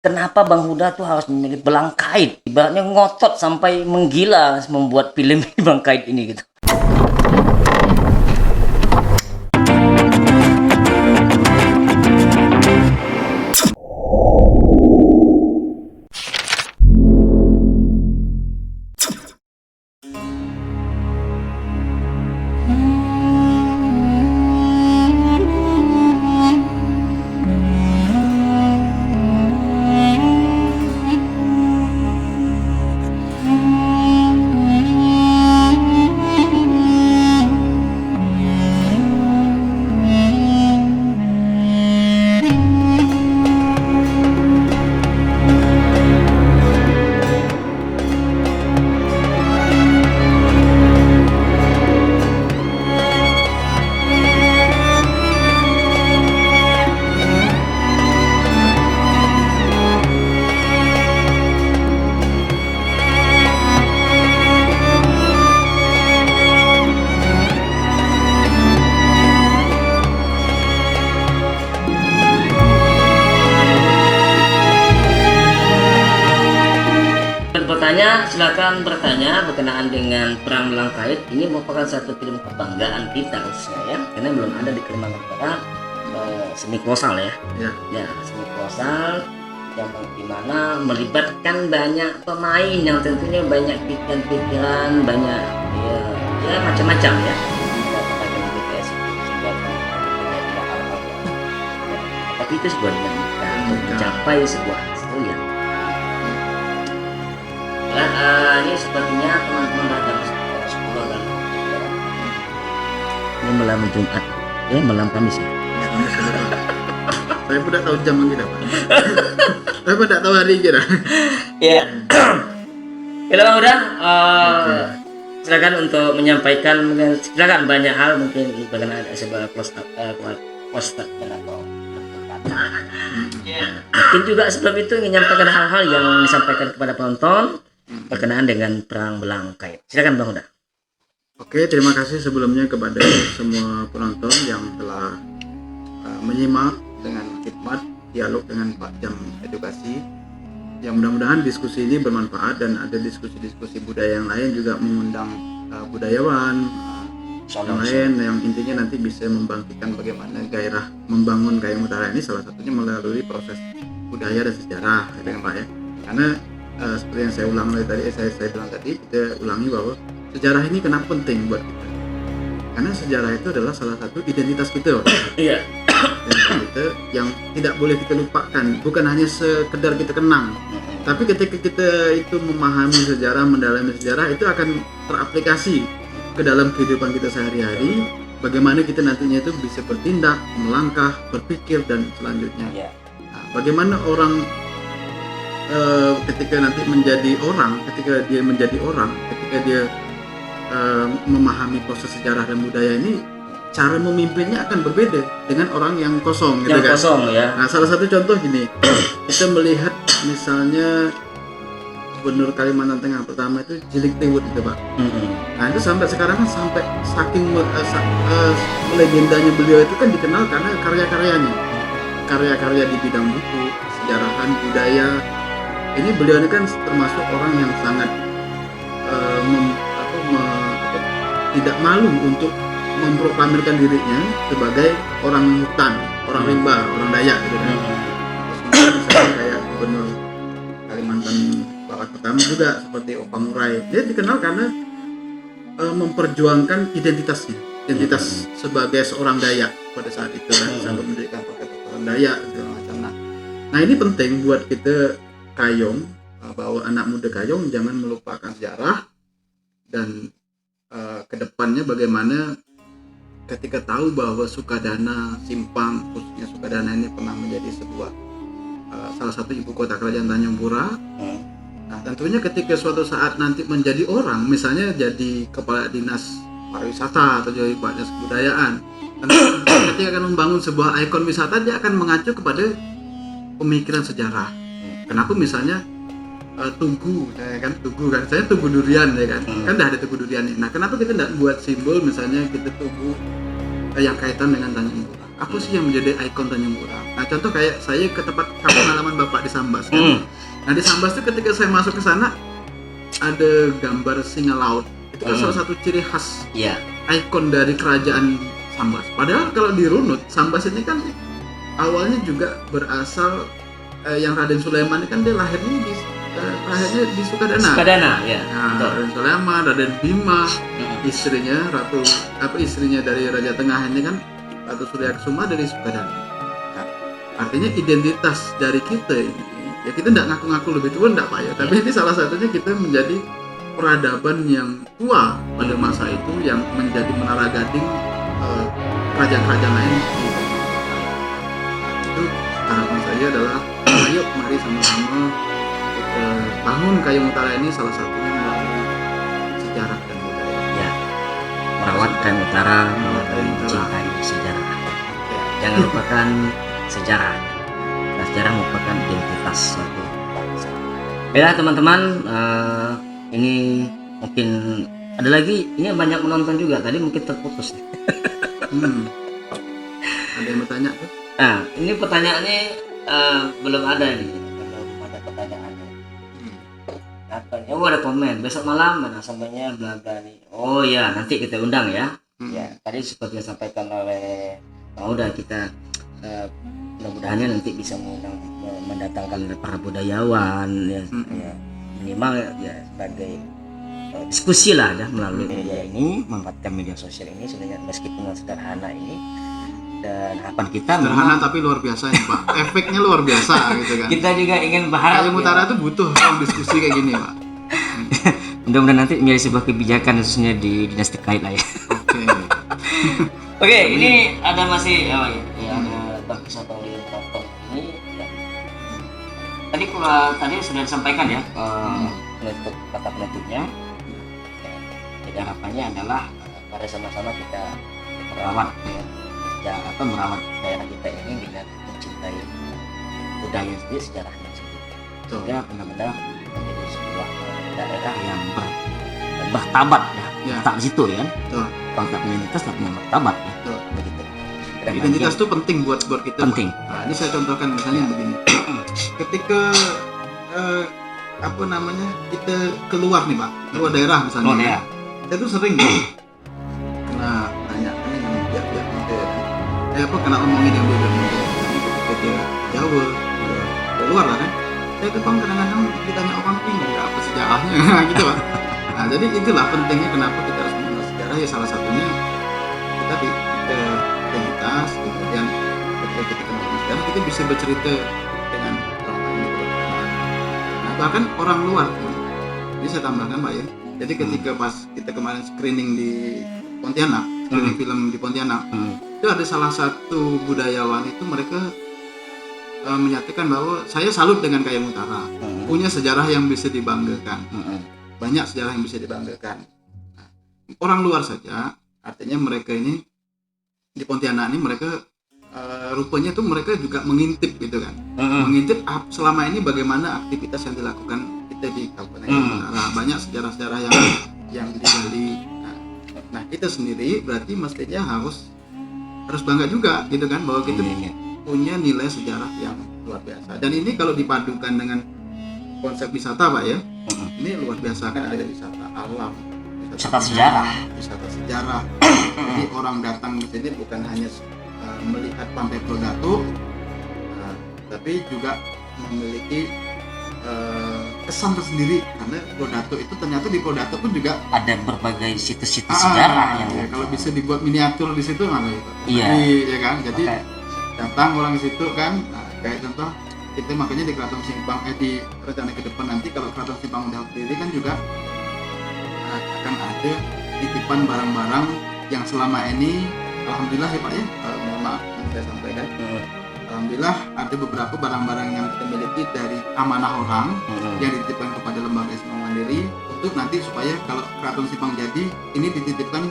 kenapa Bang Huda tuh harus memilih belang kait? Ibaratnya ngotot sampai menggila membuat film Belang Kait ini gitu. Silakan bertanya berkenaan dengan Perang Belang Kait. Ini merupakan satu film kebanggaan kita khususnya ya, karena belum ada di Kalimantan Barat seni kolosal ya. Ya, seni kolosal yang dimana melibatkan banyak pemain yang tentunya banyak pikiran-pikiran, banyak ya macam-macam ya. Tapi itu sebuah dinamika untuk mencapai sebuah hasil yang ini sepertinya teman-teman datang sekolah kan. Ini malam Jumat, malam Kamis ya. Saya pun tak tahu jam kita, Pak. Saya pun tak tahu hari kita. Ya. Kita Bang udah. Silakan untuk menyampaikan, silakan banyak hal mungkin berkenaan sebuah poster dan atau mungkin juga sebelum itu ingin menyampaikan hal-hal yang disampaikan kepada penonton berkenaan dengan Perang Belang Kait. Silakan Bang Huda. Oke, terima kasih sebelumnya kepada semua penonton yang telah menyimak dengan khidmat dialog dengan Pak Jam Edukasi. Yang mudah-mudahan diskusi ini bermanfaat dan ada diskusi-diskusi budaya yang lain juga mengundang budayawan yang lain yang intinya nanti bisa membangkitkan bagaimana gairah membangun Gayam Utara ini salah satunya melalui proses budaya dan sejarah, ya kan Pak ya. Karena seperti yang saya ulang tadi, saya bilang tadi, kita ulangi bahwa sejarah ini kenapa penting buat kita. Karena sejarah itu adalah salah satu identitas kita. Iya. Identitas kita yang tidak boleh kita lupakan, bukan hanya sekedar kita kenang. Tapi ketika kita itu memahami sejarah, mendalami sejarah, itu akan teraplikasi ke dalam kehidupan kita sehari-hari. Bagaimana kita nantinya itu bisa bertindak, melangkah, berpikir dan selanjutnya. Nah, bagaimana orang ketika nanti menjadi orang, ketika dia memahami proses sejarah dan budaya ini, cara memimpinnya akan berbeda dengan orang yang kosong gitu kan. Kosong ya. Nah, salah satu contoh gini, kita melihat misalnya Gubernur Kalimantan Tengah pertama itu Jilik Tiwut itu Pak. Nah itu sampai sekarang kan sampai saking legendanya beliau itu kan dikenal karena karya-karya di bidang buku, sejarahan, budaya. Ini beliau ini kan termasuk orang yang sangat tidak malu untuk memproklamirkan dirinya sebagai orang hutan, orang rimba, orang Dayak gitu kan. Misalnya kayak Gubernur Kalimantan Barat pertama juga seperti Opang Murai, dia dikenal karena memperjuangkan identitas sebagai seorang Dayak pada saat itu kan, sampai mendirikan paket orang Dayak segala macam. Nah ini penting buat kita Kayong, bahwa anak muda Kayong jangan melupakan sejarah dan kedepannya bagaimana ketika tahu bahwa Sukadana, Simpang, khususnya Sukadana ini pernah menjadi sebuah salah satu ibu kota kerajaan Tanjung Pura. Nah tentunya ketika suatu saat nanti menjadi orang, misalnya jadi kepala dinas pariwisata atau jadi kepala dinas kebudayaan, ketika akan membangun sebuah ikon wisata, dia akan mengacu kepada pemikiran sejarah. Kenapa misalnya tugu, ya kan, saya tugu durian ya kan, kan udah ada tugu durian. Nah kenapa kita tidak buat simbol misalnya kita tugu yang kaitan dengan Tanjung Pura? apa sih yang menjadi ikon Tanjung Pura. Nah contoh kayak saya ke tempat kampung halaman Bapak di Sambas kan. Nah di Sambas tuh ketika saya masuk ke sana ada gambar singa laut. Itu kan salah satu ciri khas ikon dari kerajaan Sambas. Padahal kalau dirunut, Sambas ini kan awalnya juga berasal yang Raden Sulaiman ini kan dia lahirnya di Sukadana. Sukadana, ya. Nah, Raden Sulaiman, Raden Bima, istrinya istrinya dari Raja Tengah ini kan Ratu Surya Kusuma dari Sukadana. Nah, artinya identitas dari kita ini, ya kita tidak ngaku-ngaku lebih tua enggak Pak ya, tapi ini salah satunya kita menjadi peradaban yang tua pada masa itu yang menjadi menara gading kerajaan-kerajaan lain. Itu harapan saya adalah ayo mari sama-sama kita bangun Kayong Utara ini salah satunya melalui sejarah dan budaya. Ya, merawat Kayong Utara, mencintai sejarah. Jangan lupakan sejarah. Nah, sejarah merupakan identitas suatu bangsa. Ya teman-teman, ini mungkin ada lagi, ini banyak menonton juga. Tadi mungkin terputus. Ada yang bertanya tuh? Nah, ini pertanyaannya belum ada nih, belum ada pertanyaannya. Ya, ada komen. Besok malam mana sampainya belaga nih. Oh ya, nanti kita undang ya. Ya, tadi seperti yang disampaikan oleh Bang Uda, kita mudah-mudahannya nanti bisa mendatangkan para budayawan ya, ya minimal ya sebagai diskusi lah ya melalui media ini, memanfaatkan media sosial ini sebenarnya meskipun sederhana ini. Dan harapan kita sederhana tapi luar biasa ya Pak, efeknya luar biasa gitu kan. Kita juga ingin berharap Kayong Utara itu butuh diskusi kayak gini Pak. Mudah-mudahan nanti menjadi sebuah kebijakan khususnya di dinas terkait lah ya. Oke, ini ada masih ada bagus atau di platform ini ya. Tadi sudah disampaikan ya untuk kata penutupnya ya, jadi harapannya adalah pada sama-sama kita merawat merawat daerah kita ini dengan mencintai budaya sendiri, sejarahnya sendiri, sehingga benar-benar menjadi sebuah daerah yang bermartabat ya, tak di situ ya kan. Bangsa identitas tak punya martabat ya. Begitu. Identitas itu penting buat kita. Penting. Nah, ini saya contohkan misalnya begini. Ketika kita keluar nih Pak, keluar daerah misalnya. Saya tuh sering kena tanya ini dengan pihak-pihak kena ngomongin yang beda ketika dia Jawa, keluar lah kan. Saya tuh kadang-kadang ditanya orang ini apa sejarahnya gitu Pak. Nah jadi itulah pentingnya kenapa kita harus mengenal sejarah ya, salah satunya kita di identitas, kemudian ketika kita kenal sejarah kita bisa bercerita dengan orang lain. Nah bahkan orang luar pun ini saya tambahkan Pak ya. Jadi ketika pas kita kemarin screening di Pontianak, screening film di Pontianak, itu ada salah satu budayawan itu mereka menyatakan bahwa saya salut dengan Kayong Utara, punya sejarah yang bisa dibanggakan, banyak sejarah yang bisa dibanggakan. Nah, orang luar saja, artinya mereka ini di Pontianak ini mereka rupanya tuh mereka juga mengintip gitu kan, mengintip selama ini bagaimana aktivitas yang dilakukan kita di Kabupaten Kayong Utara, banyak sejarah-sejarah yang digali. Nah kita sendiri berarti mestinya harus bangga juga gitu kan, bahwa kita punya nilai sejarah yang luar biasa. Dan ini kalau dipadukan dengan konsep wisata Pak ya, ini luar biasa kan, ada wisata alam, wisata sejarah. Jadi orang datang ke sini bukan hanya melihat Pantai Prodato, tapi juga memiliki kesan tersendiri, karena Prodato itu ternyata di Prodato pun juga ada berbagai situs-situs sejarah yang ya, kalau bisa dibuat miniatur di situ mana itu. Iya. Ya kan, jadi datang orang di situ kan, kayak contoh kita makanya di Keraton Simpang di rencana ke depan nanti kalau Keraton Simpang udah berdiri kan juga akan ada titipan barang-barang yang selama ini alhamdulillah ya Pak ya, mohon maaf yang saya sampaikan. Alhamdulillah ada beberapa barang-barang yang kita miliki dari amanah orang yang dititipkan kepada lembaga Islam Mandiri untuk nanti supaya kalau Keraton Simpang jadi ini dititipkan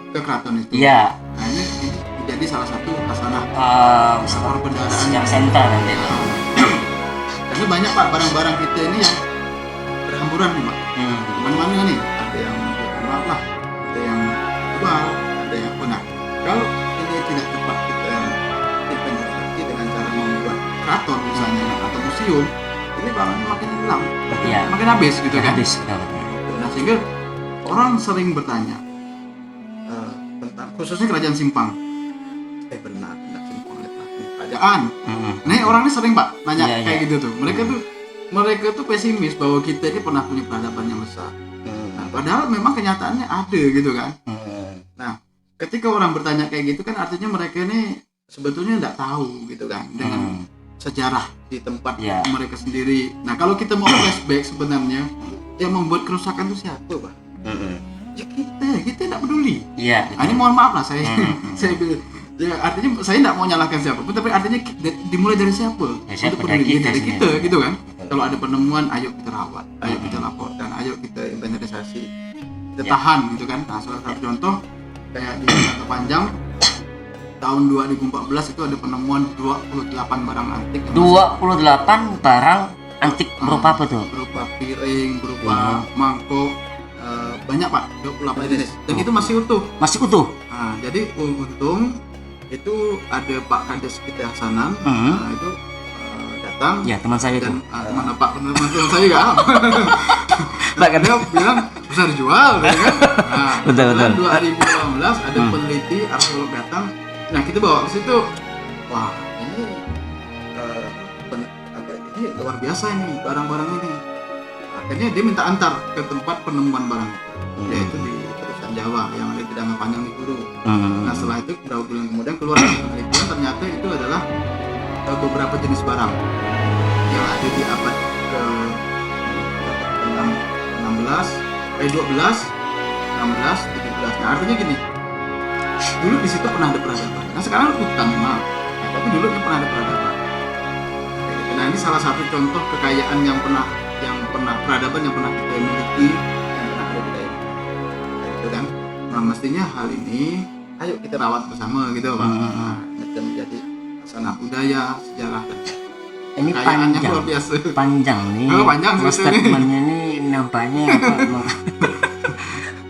ke keraton itu. Iya. Nah ini menjadi salah satu khasanah perbendaharaan yang sentral nanti. Karena banyak Pak barang-barang kita ini yang berhamburan nih Pak. Mana-mana nih, ada yang maaf lah, ada yang jual, ada yang punah. Kalau ini tidak tepat kita keraton misalnya atau museum, ini barangnya makin hilang, Iya. makin habis gitu kan. Habis, betul. Nah sehingga orang sering bertanya tentang khususnya kerajaan Simpang, benar tidak Simpang kerajaan. Nih orang ini sering Pak nanya kayak gitu tuh. Mereka tuh pesimis bahwa kita ini pernah punya peradaban yang besar. Nah, padahal memang kenyataannya ada gitu kan. Nah, ketika orang bertanya kayak gitu kan artinya mereka ini sebetulnya tidak tahu gitu kan dengan sejarah di tempat mereka sendiri. Nah, kalau kita mau flashback sebenarnya yang membuat kerusakan itu siapa, Pak? Ya kita tidak peduli. Iya. Ini mohon maaf lah saya ya artinya saya tidak mau nyalahkan siapa pun, tapi artinya dimulai dari siapa? Untuk peduli dari kita gitu kan. Kalau ada penemuan, ayo kita rawat, ayo kita laporkan, ayo kita inventarisasi, kita tahan gitu kan. Nah, salah satu contoh kayak di Kota Panjang tahun 2014 itu ada penemuan 28 barang antik. 28 barang antik berupa apa tuh? Berupa piring, berupa mangkok, banyak Pak, 28 jenis. Dan itu masih utuh. Masih utuh. Nah, jadi untung itu ada Pak Kades kita Hasanan, nah, itu datang. Ya, teman saya itu. Mana Pak, teman saya enggak? Pak Kades bilang bisa dijual gitu kan. Nah, betul. 2018 ada peneliti arkeolog datang. Nah, kita bawa ke situ. Wah, ini ini luar biasa ini barang-barang ini. Akhirnya dia minta antar ke tempat penemuan barang itu, yaitu di Terusan Jawa yang ada di Danga Panjang di Guru. Nah, setelah itu beberapa bulan kemudian keluar penelitian, ternyata itu adalah beberapa jenis barang yang ada di abad ke 12, 17. Nah, artinya gini, dulu di situ pernah ada peradaban. Nah, sekarang hutan memang, tapi dulu pernah ada peradaban. Nah, ini salah satu contoh kekayaan yang pernah peradaban yang pernah kita miliki, yang pernah ada di daerah. Gitu kan. Nah, mestinya hal ini ayo kita rawat bersama gitu Pak. Nah, itu menjadi sanat budaya, sejarah dan ini luar biasa. Panjang nih. Panjang statementnya ini nampaknya apa?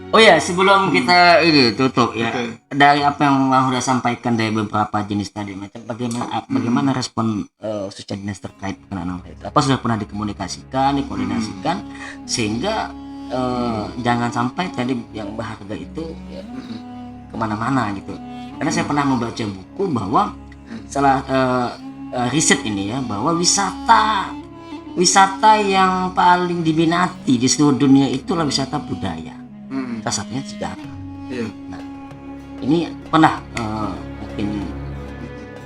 Oh ya, sebelum kita ini tutup ya, dari apa yang Bang sudah sampaikan dari beberapa jenis tadi, macam bagaimana respon khususnya dinas terkait penanganan itu? Apa sudah pernah dikomunikasikan, dikoordinasikan sehingga jangan sampai tadi yang berharga itu ya, kemana-mana gitu. Karena saya pernah membaca buku bahwa salah riset ini ya, bahwa wisata yang paling diminati di seluruh dunia itulah wisata budaya. Salah satunya sejarah. Nah, ini pernah mungkin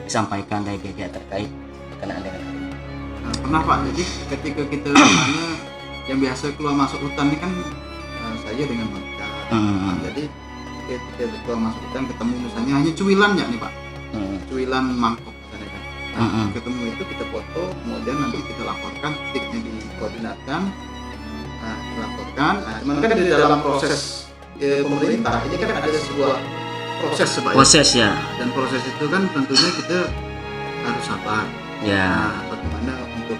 disampaikan dari pihak terkait berkenaan dengan hal ini. Pernah Pak. Jadi ketika kita misalnya yang biasa keluar masuk hutan ini kan saya dengan mereka. Jadi ketika keluar masuk hutan ketemu misalnya hanya cuilan ya nih Pak. Cuilan mangkok misalnya kan. Nah, ketemu itu kita foto, kemudian nanti kita laporkan, titiknya dikoordinatkan. Nah, dilaporkan. Nah, kan di dalam proses pemerintah ini kan ada sebuah proses ya. Dan proses itu kan tentunya kita harus sabar. Ya. Nah, bagaimana untuk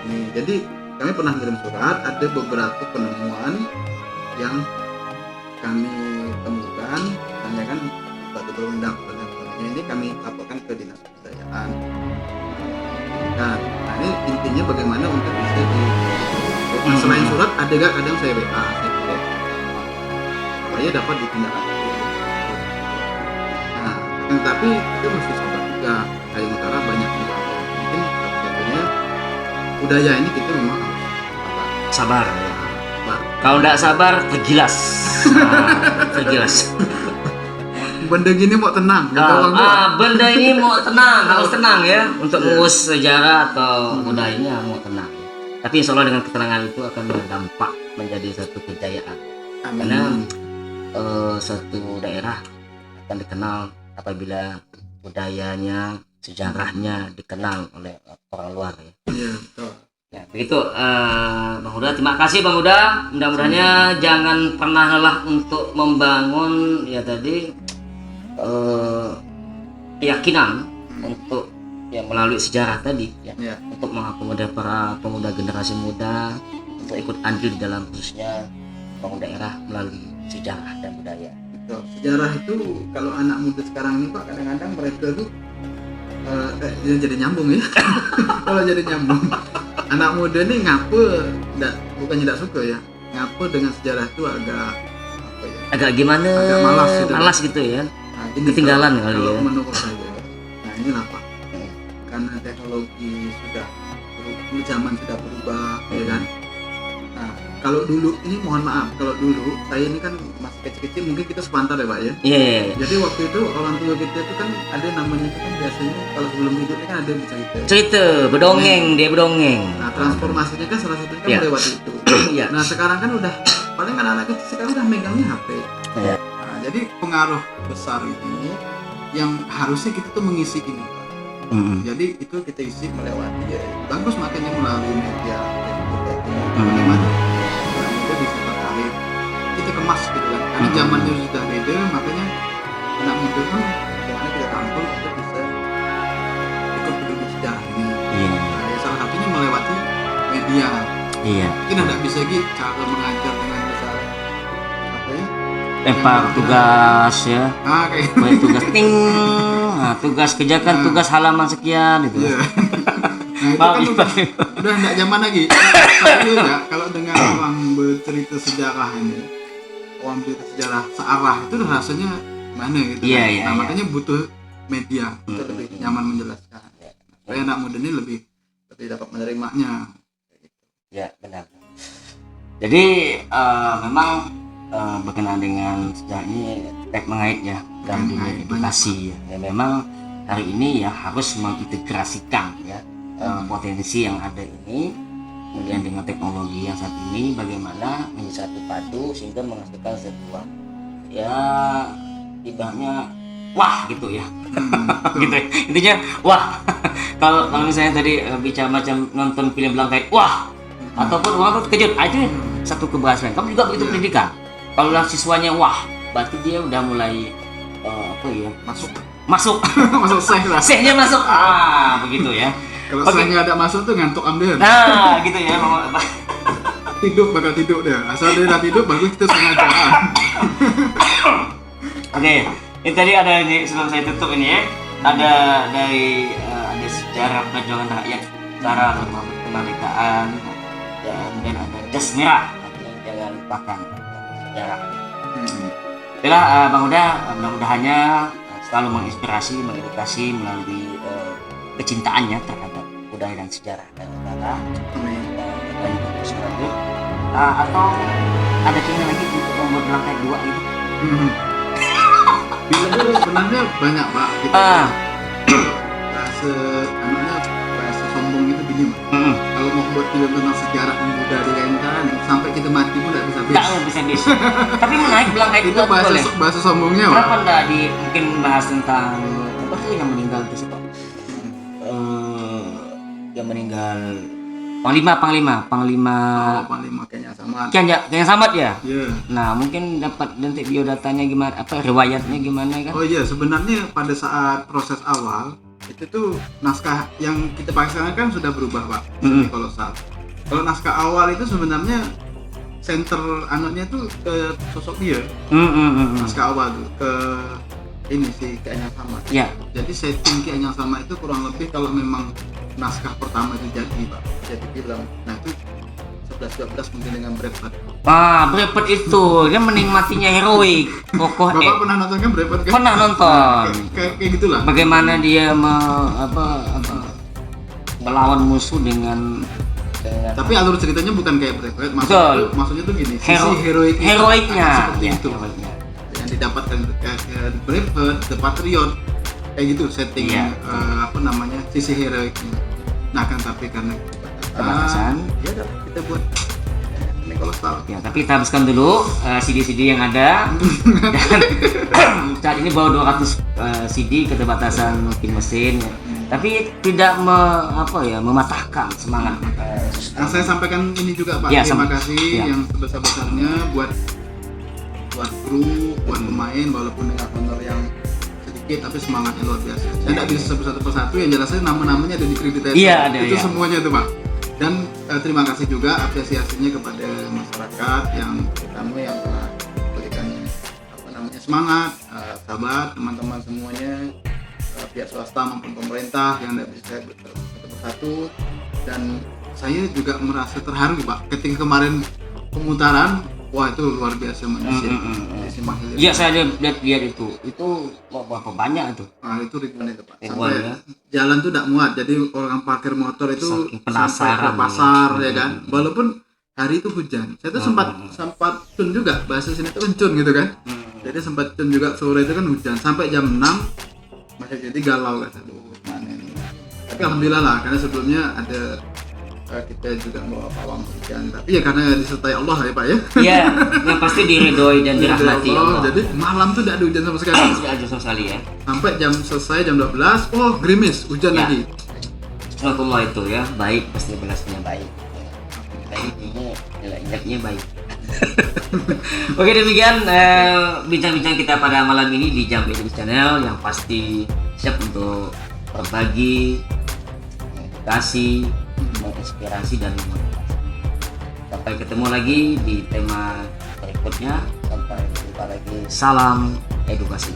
ini? Jadi kami pernah kirim surat, ada beberapa penemuan yang kami temukan, hanya kan batu berundang ini kami laporkan ke dinas kebudayaan. Nah, ini intinya bagaimana untuk bisa selain surat ada gak kadang saya WA supaya dapat ditindaklanjuti. Nah, tapi itu mesti sabar juga. Kalimantan Utara banyak juga. Mungkin satu-satunya budaya ini kita memang harus sabar. Kalau tidak sabar tergilas. Tergilas. Benda gini mau tenang. Benda ini mau tenang, harus tenang ya untuk mengurus sejarah atau budayanya mau tenang. Tapi insya Allah dengan ketenangan itu akan berdampak menjadi satu kejayaan. Karena suatu daerah akan dikenal apabila budayanya, sejarahnya dikenal oleh orang luar ya. Iya, betul. Ya, begitu Bang Huda. Terima kasih Bang Huda. Mudah-mudahannya jangan pernah lelah untuk membangun ya tadi keyakinan untuk ya melalui sejarah tadi ya, untuk mengakomodir para pemuda generasi muda untuk ikut andil di dalam khususnya bangun daerah melalui sejarah dan budaya. Betul. Sejarah itu kalau anak muda sekarang ini Pak kadang-kadang mereka tuh jadi nyambung ya. Kalau jadi nyambung, anak muda nih ngapa bukannya tidak suka ya, ngapa dengan sejarah itu agak apa ya, agak gimana, agak malas gitu ya. Nah, ini ketinggalan kali kalau ya. menurut saya, nah ini apa, karena teknologi sudah zaman sudah berubah ya kan. Nah kalau dulu ini, mohon maaf, kalau dulu saya ini kan masih kecil-kecil, mungkin kita sepantar ya Pak ya. Iya. Jadi waktu itu orang tua kita itu kan ada namanya itu kan biasanya kalau sebelum tidur kan ada bercerita. Cerita, berdongeng, dia berdongeng. Nah transformasinya kan salah satunya kan Iya. melewati itu. Iya. Nah sekarang kan udah paling anak-anak kecil sekarang udah megangnya HP. Iya. Nah, jadi pengaruh besar ini yang harusnya kita tuh mengisi ini Pak. Jadi itu kita isi melewati ya. Bagus makanya melalui media Facebook kayak gini. Bagaimana kita bisa tertarik, kita kemas gitu kan. Karena zamannya sudah beda, makanya anak muda kan bagaimana kita rangkul kita bisa ikut peduli sejarah ini. Iya. Nah, ya salah satunya melewati media. Iya. Mungkin ada bisa gitu cara mengajar dengan misalnya apa ya? Lempar tugas ya. Kayak Baik tugas ting. Nah, tugas kerjakan tugas halaman sekian itu. iya. Nah itu kan udah enggak zaman lagi. Tapi ya kalau dengan orang bercerita sejarah ini, orang bercerita sejarah searah itu rasanya mana gitu. Iya, kan? iya, Nah iya. makanya butuh media itu lebih nyaman menjelaskan. Supaya anak muda ini lebih dapat menerimanya. Ya, benar. Jadi memang berkenaan dengan sejarah ini terkait mengait ya dalam dunia edukasi ya. Ya memang hari ini ya harus mengintegrasikan ya potensi yang ada ini kemudian dengan teknologi yang saat ini bagaimana menjadi satu padu sehingga menghasilkan sebuah ya ibaratnya wah gitu ya. Gitu ya. Intinya wah. kalau misalnya tadi bicara macam nonton film Belangkait wah ataupun orang tuh terkejut itu satu keberhasilan. Kamu juga begitu pendidikan. Kalau siswanya wah berarti dia udah mulai apa ya masuk Masuk seh lah. sehnya masuk begitu ya. Kalau saya nggak ada masuk tuh ngantuk ambil. Nah gitu ya Tidur bakal tidur deh. Asal dia udah tidur bagus kita sengaja. Oke, ini tadi ada ini sebelum saya tutup ini ya. Ada dari ada sejarah perjuangan rakyat, cara kemerdekaan dan ada jas merah. Artinya jangan lupakan sejarah. Itulah Bang Huda, mudah-mudahannya selalu menginspirasi, mengedukasi melalui kecintaannya terhadap budaya dan sejarah dan negara. Dan selanjutnya atau ada keinginan lagi untuk membuat Belangkait 2 gitu. Bila itu sebenarnya banyak Pak. Kita rasa sombong itu gini Pak. Kalau mau buat film tentang sejarah dan budaya kan sampai kita mati pun tidak bisa bis. Tapi menaik Belangkait itu bahasa sombongnya Pak. Kenapa enggak mungkin bahas tentang apa tuh yang meninggal itu siapa? Yang meninggal Panglima kayaknya sama. Kayaknya Samad ya? Iya. Nah, mungkin dapat nanti biodatanya gimana, apa riwayatnya gimana kan? Oh iya, sebenarnya pada saat proses awal itu tuh naskah yang kita pakai sekarang kan sudah berubah Pak. Kolosal. Kalau naskah awal itu sebenarnya center anaknya tuh ke sosok dia. Naskah awal tuh ke ini si Kayaknya Sama. Iya. Jadi setting Kayaknya Sama itu kurang lebih kalau memang naskah pertama itu jadi Pak, jadi film. Nah itu 11-12 mungkin dengan Braveheart. Braveheart itu dia menikmatinya heroik, kokoh. Bapak pernah nonton kan Braveheart kan? Pernah nonton. Kayak gitulah. Bagaimana dia melawan musuh dengan tapi alur ceritanya bukan kayak Braveheart. Maksudnya tuh gini. Heroiknya seperti itu. Yang didapatkan Braveheart, The Patriot. Kayak gitu setting sisi heroiknya. Nah kan tapi karena keterbatasan ya kita buat ini kolosal ya, tapi kita habiskan dulu CD-CD yang ada dan saat ini bawa 200 CD keterbatasan mungkin mesin ya. Tapi tidak mematahkan semangat. Yang saya sampaikan ini juga Pak, terima kasih yang sebesar-besarnya buat kru, buat pemain walaupun dengan honor yang tapi semangatnya luar biasa. Saya tidak bisa sebut satu persatu, yang jelasnya nama-namanya ada di kredit itu semuanya tuh Pak. Dan terima kasih juga apresiasinya kepada masyarakat yang terutama yang telah berikan semangat, sahabat, teman-teman semuanya pihak swasta maupun pemerintah yang tidak bisa satu persatu. Dan saya juga merasa terharu Pak ketika kemarin pemutaran, wah itu luar biasa manusia. Iya, saya lihat itu berapa banyak itu? Nah, itu ribuan itu Pak. Ribuan, Sampai ya? jalan tuh tidak muat, jadi orang parkir motor itu Saking sampai penasaran ke pasar ya kan. Walaupun hari itu hujan, saya tuh sempat cun juga, bahasa sini tuh cun gitu kan. Jadi sempat cun juga, sore itu kan hujan sampai jam 6 masih jadi galau kan. Aduh, mana ini. Tapi alhamdulillah lah, karena sebelumnya ada kita juga bawa pawang hujan, tapi ya karena disertai Allah ya Pak ya. Iya, yang pasti diridhoi dan dirahmati Allah. Jadi malam tuh tidak ada hujan sama sekali. Tidak ada sama sekali ya. Sampai jam selesai jam 12, oh gerimis, hujan Ya. lagi. Sunatullah itu ya, baik pasti balasnya baik. Baik ini nilai-nilainya baik. Oke, demikian bincang-bincang kita pada malam ini di Jam Edukasi Channel, yang pasti siap untuk berbagi, edukasi, menginspirasi dan memotivasi. Sampai ketemu lagi di tema berikutnya. Sampai jumpa lagi. Salam edukasi.